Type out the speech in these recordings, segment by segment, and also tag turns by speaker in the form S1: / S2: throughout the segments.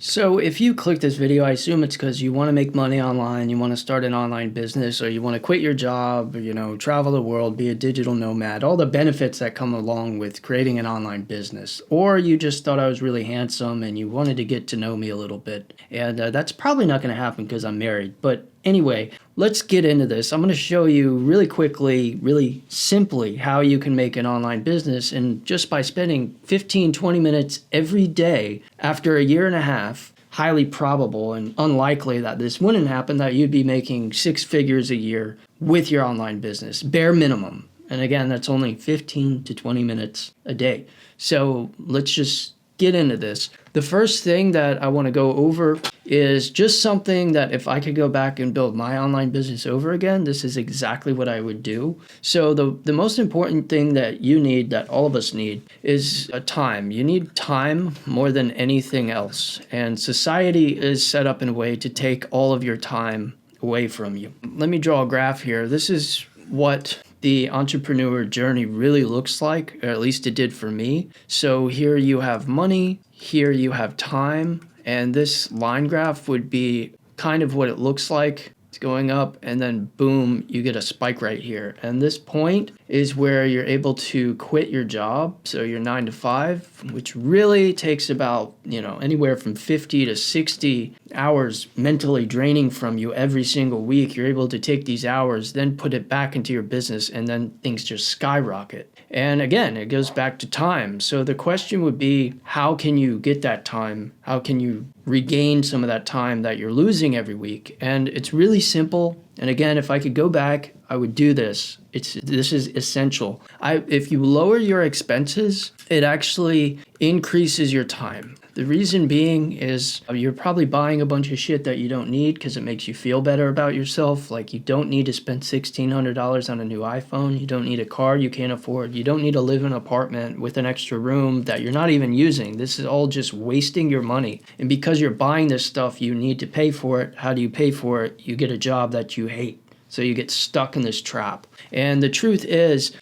S1: So if you click this video, I assume it's because you want to make money online, you want to start an online business, or you want to quit your job, or, travel the world, be a digital nomad, all the benefits that come along with creating an online business. Or you just thought I was really handsome and you wanted to get to know me a little bit. And that's probably not going to happen because I'm married. But anyway, let's get into this. I'm going to show you really quickly, really simply how you can make an online business. And just by spending 15, 20 minutes every day after a year and a half, highly probable and unlikely that this wouldn't happen, that you'd be making 6 figures a year with your online business, bare minimum. And again, that's only 15 to 20 minutes a day. So let's just get into this. The first thing that I want to go over is just something that if I could go back and build my online business over again, this is exactly what I would do. So the most important thing that you need, that all of us need, is time. You need time more than anything else. And society is set up in a way to take all of your time away from you. Let me draw a graph here. This is what the entrepreneur journey really looks like, or at least it did for me. So here you have money, here you have time, and this line graph would be kind of what it looks like. It's going up, and then boom, you get a spike right here. And this point is where you're able to quit your job, so your 9 to 5, which really takes about, anywhere from 50 to 60 hours mentally draining from you every single week. You're able to take these hours, then put it back into your business, and then things just skyrocket. And again, it goes back to time. So the question would be, how can you get that time? How can you regain some of that time that you're losing every week? And it's really simple. And again, if I could go back, I would do this. This is essential. If you lower your expenses, it actually increases your time. The reason being is you're probably buying a bunch of shit that you don't need because it makes you feel better about yourself. Like, you don't need to spend $1,600 on a new iPhone. You don't need a car you can't afford. You don't need to live in an apartment with an extra room that you're not even using. This is all just wasting your money. And because you're buying this stuff, you need to pay for it. How do you pay for it? You get a job that you hate. So you get stuck in this trap. And the truth is,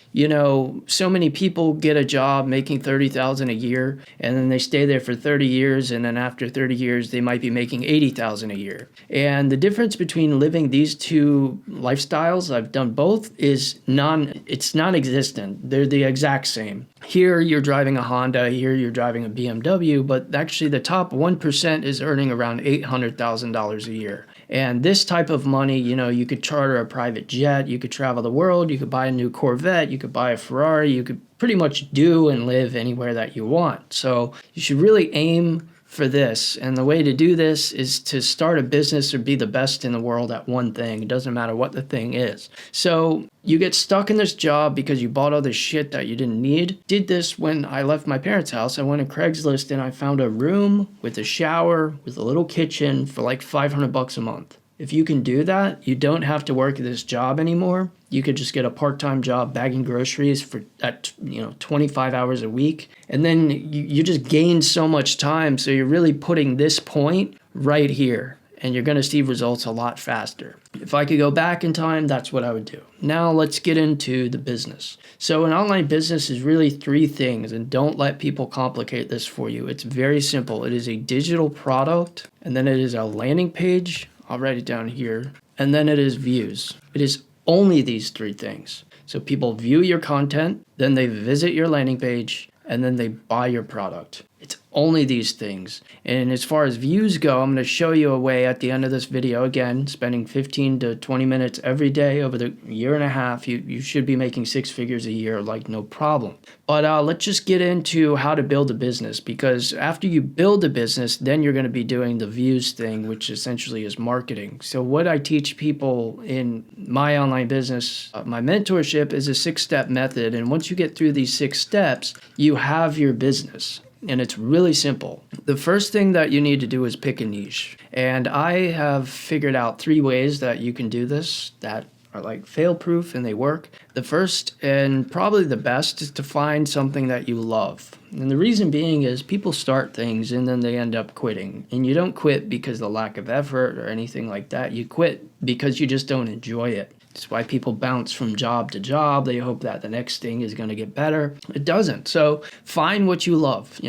S1: so many people get a job making $30,000 a year, and then they stay there for 30 years, and then after 30 years, they might be making $80,000 a year. And the difference between living these two lifestyles, I've done both, is it's non-existent. They're the exact same. Here you're driving a Honda, here you're driving a BMW, but actually the top 1% is earning around $800,000 a year. And this type of money, you could charter a private jet, you could travel the world, you could buy a new Corvette, you could buy a Ferrari, you could pretty much do and live anywhere that you want. So you should really aim for this. And the way to do this is to start a business or be the best in the world at one thing. It doesn't matter what the thing is. So you get stuck in this job because you bought all this shit that you didn't need. Did this when I left my parents' house. I went to Craigslist and I found a room with a shower, with a little kitchen for like $500 a month. If you can do that, you don't have to work at this job anymore. You could just get a part-time job bagging groceries at 25 hours a week. And then you just gain so much time. So you're really putting this point right here. And you're going to see results a lot faster. If I could go back in time, that's what I would do. Now let's get into the business. So an online business is really 3 things, and don't let people complicate this for you. It's very simple. It is a digital product, and then it is a landing page. I'll write it down here. And then it is views. It is only these 3 things. So people view your content, then they visit your landing page, and then they buy your product. It's only these things. And as far as views go, I'm going to show you a way at the end of this video. Again, spending 15 to 20 minutes every day over the year and a half, you should be making 6 figures a year, like no problem. But let's just get into how to build a business, because after you build a business, then you're going to be doing the views thing, which essentially is marketing. So what I teach people in my online business, my mentorship, is a 6-step method. And once you get through these 6 steps, you have your business. And it's really simple. The first thing that you need to do is pick a niche. And I have figured out 3 ways that you can do this that are like fail-proof and they work. The first and probably the best is to find something that you love. And the reason being is people start things and then they end up quitting. And you don't quit because of the lack of effort or anything like that. You quit because you just don't enjoy it. It's why people bounce from job to job. They hope that the next thing is going to get better. It doesn't. So find what you love,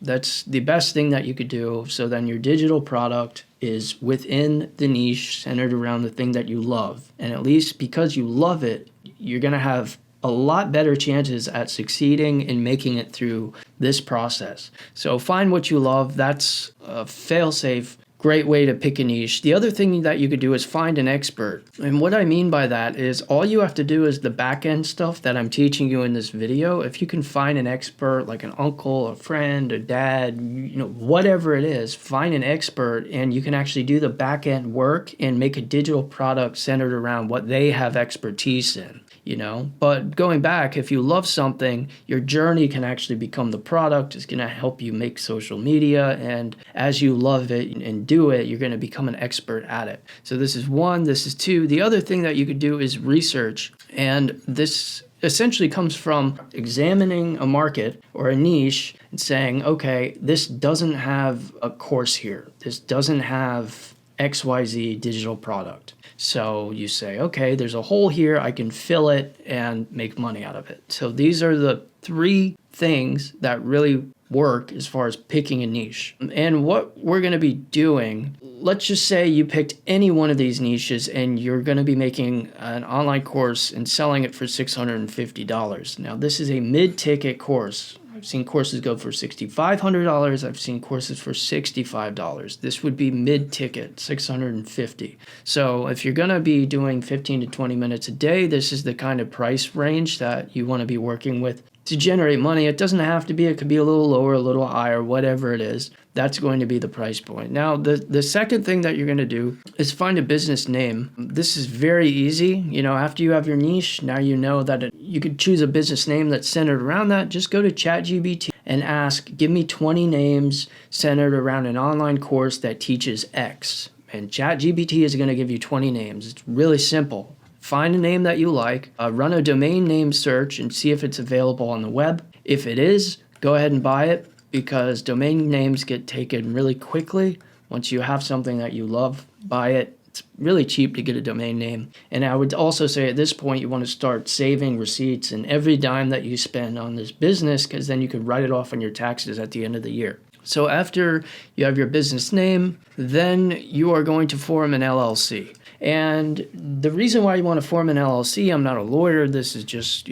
S1: That's the best thing that you could do. So then your digital product is within the niche centered around the thing that you love. And at least because you love it, you're going to have a lot better chances at succeeding in making it through this process. So find what you love. That's a fail-safe, great way to pick a niche. The other thing that you could do is find an expert. And what I mean by that is all you have to do is the back end stuff that I'm teaching you in this video. If you can find an expert like an uncle, a friend, a dad, whatever it is, find an expert and you can actually do the back end work and make a digital product centered around what they have expertise in. But going back, if you love something, your journey can actually become the product. It's going to help you make social media. And as you love it and do it, you're going to become an expert at it. So this is one, this is two. The other thing that you could do is research. And this essentially comes from examining a market or a niche and saying, okay, this doesn't have a course here. This doesn't have XYZ digital product. So you say, okay, there's a hole here. I can fill it and make money out of it. So these are the three things that really work as far as picking a niche. And what we're going to be doing, let's just say you picked any one of these niches and you're going to be making an online course and selling it for $650. Now, this is a mid-ticket course. I've seen courses go for $6,500. I've seen courses for $65. This would be mid-ticket, $650. So if you're going to be doing 15 to 20 minutes a day, this is the kind of price range that you want to be working with to generate money. It doesn't have to be. It could be a little lower, a little higher, whatever it is. That's going to be the price point. Now, the second thing that you're going to do is find a business name. This is very easy. After you have your niche, now you know that you could choose a business name that's centered around that. Just go to ChatGPT and ask, give me 20 names centered around an online course that teaches X. And ChatGPT is going to give you 20 names. It's really simple. Find a name that you like, run a domain name search and see if it's available on the web. If it is, go ahead and buy it, because domain names get taken really quickly. Once you have something that you love, buy it. It's really cheap to get a domain name. And I would also say at this point, you want to start saving receipts and every dime that you spend on this business, because then you can write it off on your taxes at the end of the year. So after you have your business name, then you are going to form an LLC. And the reason why you want to form an LLC, I'm not a lawyer. This is just,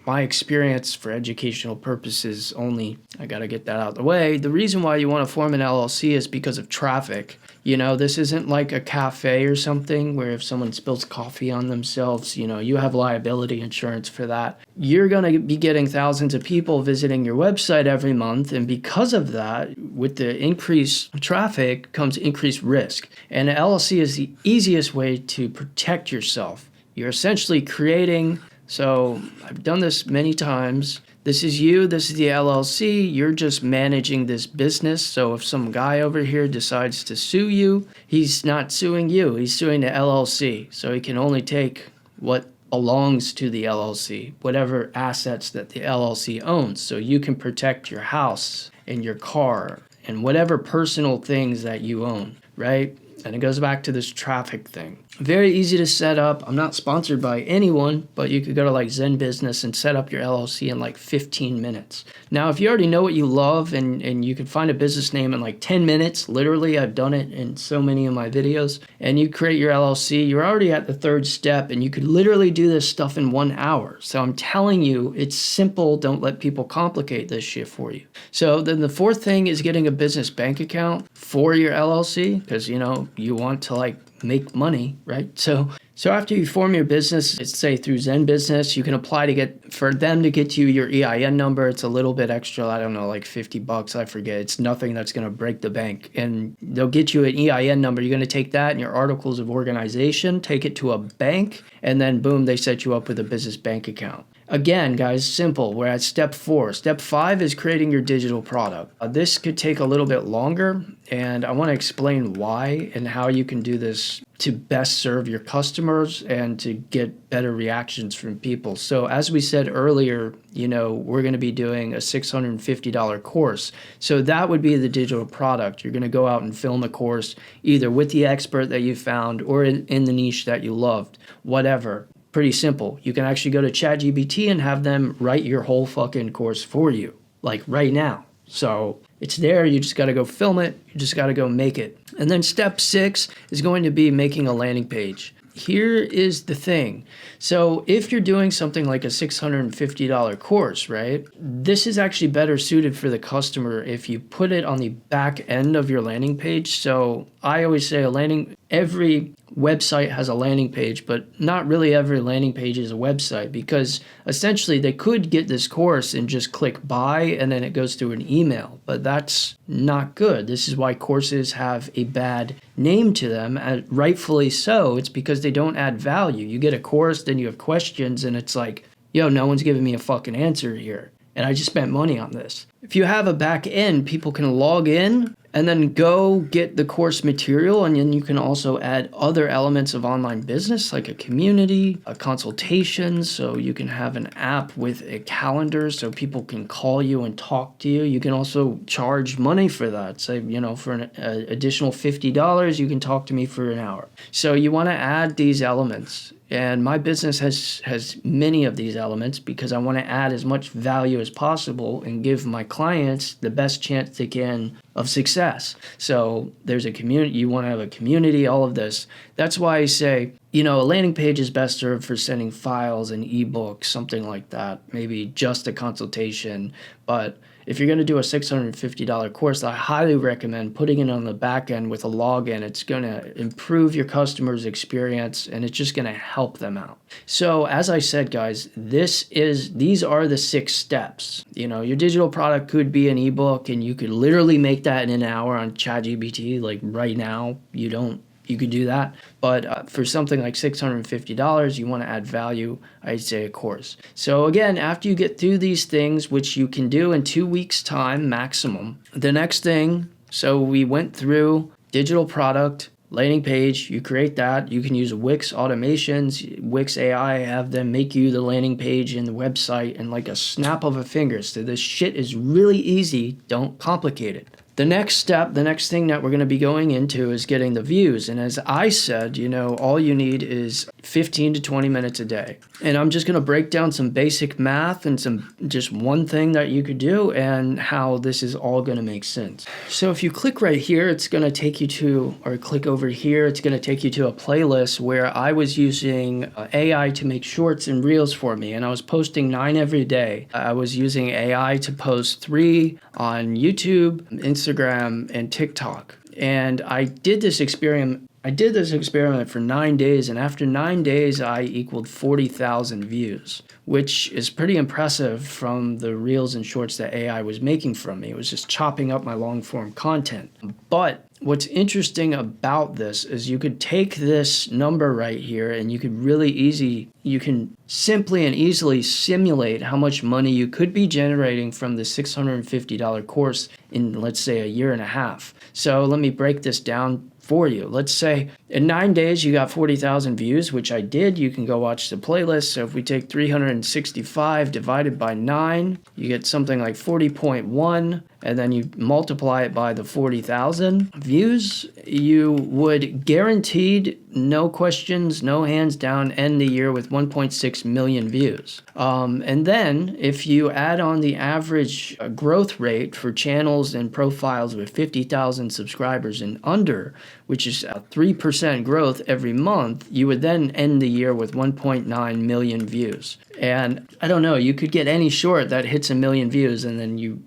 S1: my experience for educational purposes only. I got to get that out of the way. The reason why you want to form an LLC is because of traffic. This isn't like a cafe or something where if someone spills coffee on themselves, you have liability insurance for that. You're going to be getting thousands of people visiting your website every month. And because of that, with the increased traffic comes increased risk. And an LLC is the easiest way to protect yourself. You're essentially creating, so I've done this many times. This is you, this is the LLC, you're just managing this business. So if some guy over here decides to sue you, he's not suing you, he's suing the LLC. So he can only take what belongs to the LLC, whatever assets that the LLC owns. So you can protect your house and your car and whatever personal things that you own, right? And it goes back to this traffic thing. Very easy to set up. I'm not sponsored by anyone, but you could go to like Zen Business and set up your LLC in like 15 minutes. Now, if you already know what you love and you can find a business name in like 10 minutes, literally, I've done it in so many of my videos, and you create your LLC, you're already at the third step, and you could literally do this stuff in 1 hour. So I'm telling you, it's simple. Don't let people complicate this shit for you. So then the fourth thing is getting a business bank account for your LLC, because, you want to like make money, right? So after you form your business, let's say through Zen Business, you can apply for them to get you your EIN number. It's a little bit extra, I don't know, like $50, I forget. It's nothing that's going to break the bank. And they'll get you an EIN number. You're going to take that and your articles of organization, take it to a bank, and then boom, they set you up with a business bank account. Again, guys, simple. We're at step 4. Step 5 is creating your digital product. This could take a little bit longer, and I want to explain why and how you can do this to best serve your customers and to get better reactions from people. So as we said earlier, we're going to be doing a $650 course. So that would be the digital product. You're going to go out and film a course either with the expert that you found or in the niche that you loved, whatever. Pretty simple. You can actually go to ChatGPT and have them write your whole fucking course for you, like right now. So it's there. You just got to go film it. You just got to go make it. And then step 6 is going to be making a landing page. Here is the thing. So if you're doing something like a $650 course, right? This is actually better suited for the customer if you put it on the back end of your landing page. So I always say every website has a landing page, but not really every landing page is a website, because essentially they could get this course and just click buy and then it goes to an email, but that's not good. This is why courses have a bad name to them, and rightfully so. It's because they don't add value. You get a course, then you have questions, and it's like, yo, no one's giving me a fucking answer here, and I just spent money on this. If you have a back end, people can log in and then go get the course material, and then you can also add other elements of online business like a community, a consultation, so you can have an app with a calendar so people can call you and talk to you. You can also charge money for that. Say, for an additional $50, you can talk to me for an hour. So you want to add these elements. And my business has many of these elements because I want to add as much value as possible and give my clients the best chance they can of success. So there's a community, you want to have a community, all of this. That's why I say, a landing page is best served for sending files and ebooks, something like that, maybe just a consultation. But if you're going to do a $650 course, I highly recommend putting it on the back end with a login. It's going to improve your customer's experience, and it's just going to help them out. So as I said, guys, these are the 6 steps. Your digital product could be an ebook, and you could literally make that in an hour on ChatGPT, like right now. You could do that. But for something like $650, you want to add value, I'd say a course. So again, after you get through these things, which you can do in 2 weeks' time maximum, the next thing, so we went through digital product, landing page, you create that. You can use Wix automations, Wix AI, have them make you the landing page and the website in like a snap of a finger. So this shit is really easy. Don't complicate it. The next step, the next thing that we're going to be going into is getting the views. And as I said, all you need is 15 to 20 minutes a day. And I'm just going to break down some basic math and just one thing that you could do and how this is all going to make sense. So if you click right here, it's going to take you to, or click over here, it's going to take you to a playlist where I was using AI to make shorts and reels for me. And I was posting 9 every day. I was using AI to post 3 on YouTube, Instagram, and TikTok. And I did this experiment for 9 days, and after 9 days, I equaled 40,000 views, which is pretty impressive from the reels and shorts that AI was making from me. It was just chopping up my long-form content. But what's interesting about this is you could take this number right here, and you can simply and easily simulate how much money you could be generating from the $650 course in, let's say, a year and a half. So let me break this down for you. Let's say in 9 days you got 40,000 views, which I did. You can go watch the playlist. So if we take 365 divided by 9, you get something like 40.1, and then you multiply it by the 40,000 views, you would guaranteed, no questions, no hands down, end the year with 1.6 million views. And then if you add on the average growth rate for channels and profiles with 50,000 subscribers and under, which is a 3% growth every month, you would then end the year with 1.9 million views. And I don't know, you could get any short that hits 1 million views, and then you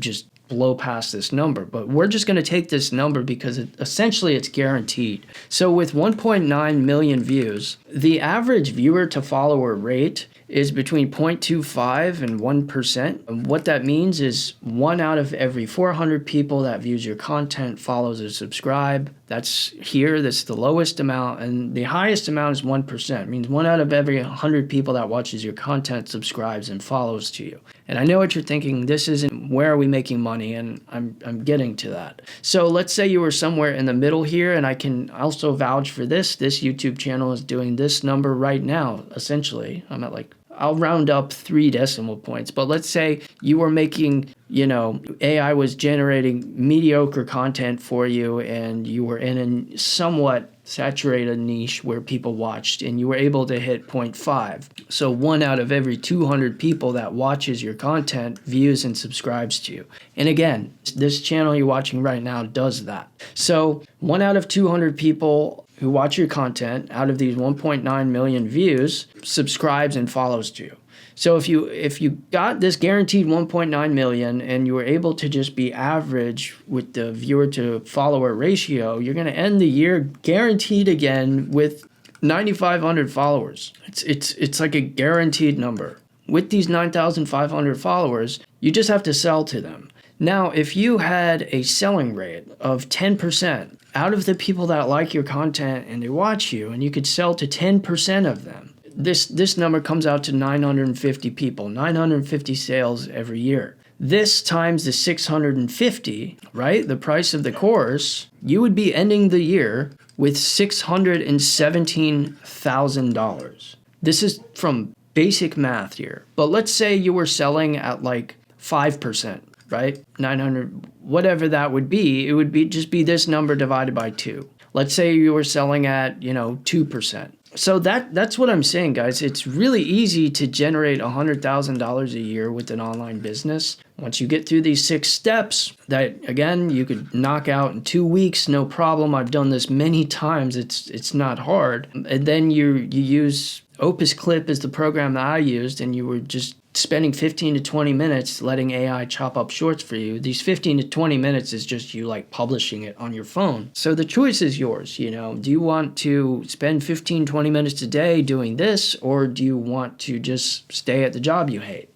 S1: just blow past this number. But we're just going to take this number because essentially it's guaranteed. So with 1.9 million views, the average viewer to follower rate is between 0.25 and 1%. And what that means is 1 out of every 400 people that views your content follows or subscribe. That's the lowest amount, and the highest amount is 1%. It means 1 out of every 100 people that watches your content subscribes and follows to you. And I know what you're thinking, this isn't where are we making money, and I'm getting to that. So let's say you were somewhere in the middle here, and I can also vouch for this. This YouTube channel is doing this number right now, essentially. I'm at like, I'll round up 3 decimal points, but let's say you were making, AI was generating mediocre content for you, and you were in a somewhat saturated niche where people watched, and you were able to hit 0.5. So 1 out of every 200 people that watches your content views and subscribes to you. And again, this channel you're watching right now does that. So 1 out of 200 people who watch your content out of these 1.9 million views subscribes and follows you. So if you got this guaranteed 1.9 million and you were able to just be average with the viewer to follower ratio, you're going to end the year guaranteed again with 9,500 followers. It's like a guaranteed number. With these 9,500 followers, you just have to sell to them. Now, if you had a selling rate of 10% out of the people that like your content and they watch you, and you could sell to 10% of them, this number comes out to 950 people, 950 sales every year. This times the 650, right? The price of the course, you would be ending the year with $617,000. This is from basic math here. But let's say you were selling at like 5%. Right? 900, whatever that would be, it would be just be this number divided by 2. Let's say you were selling at, 2%. So that's what I'm saying, guys. It's really easy to generate $100,000 a year with an online business. Once you get through these 6 steps that, again, you could knock out in 2 weeks, no problem. I've done this many times. It's not hard. And then you use Opus Clip is the program that I used, and you were just spending 15 to 20 minutes letting AI chop up shorts for you. These 15 to 20 minutes is just you like publishing it on your phone. So the choice is yours, Do you want to spend 15, 20 minutes a day doing this, or do you want to just stay at the job you hate?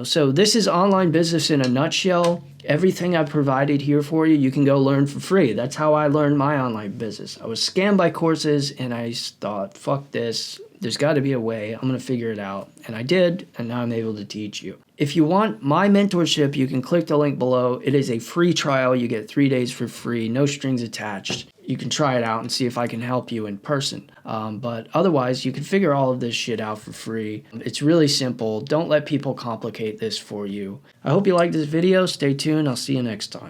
S1: So this is online business in a nutshell. Everything I've provided here for you, you can go learn for free. That's how I learned my online business. I was scammed by courses, and I thought, fuck this. There's got to be a way. I'm going to figure it out. And I did, and now I'm able to teach you. If you want my mentorship, you can click the link below. It is a free trial. You get 3 days for free, no strings attached. You can try it out and see if I can help you in person. But otherwise, you can figure all of this shit out for free. It's really simple. Don't let people complicate this for you. I hope you liked this video. Stay tuned. I'll see you next time.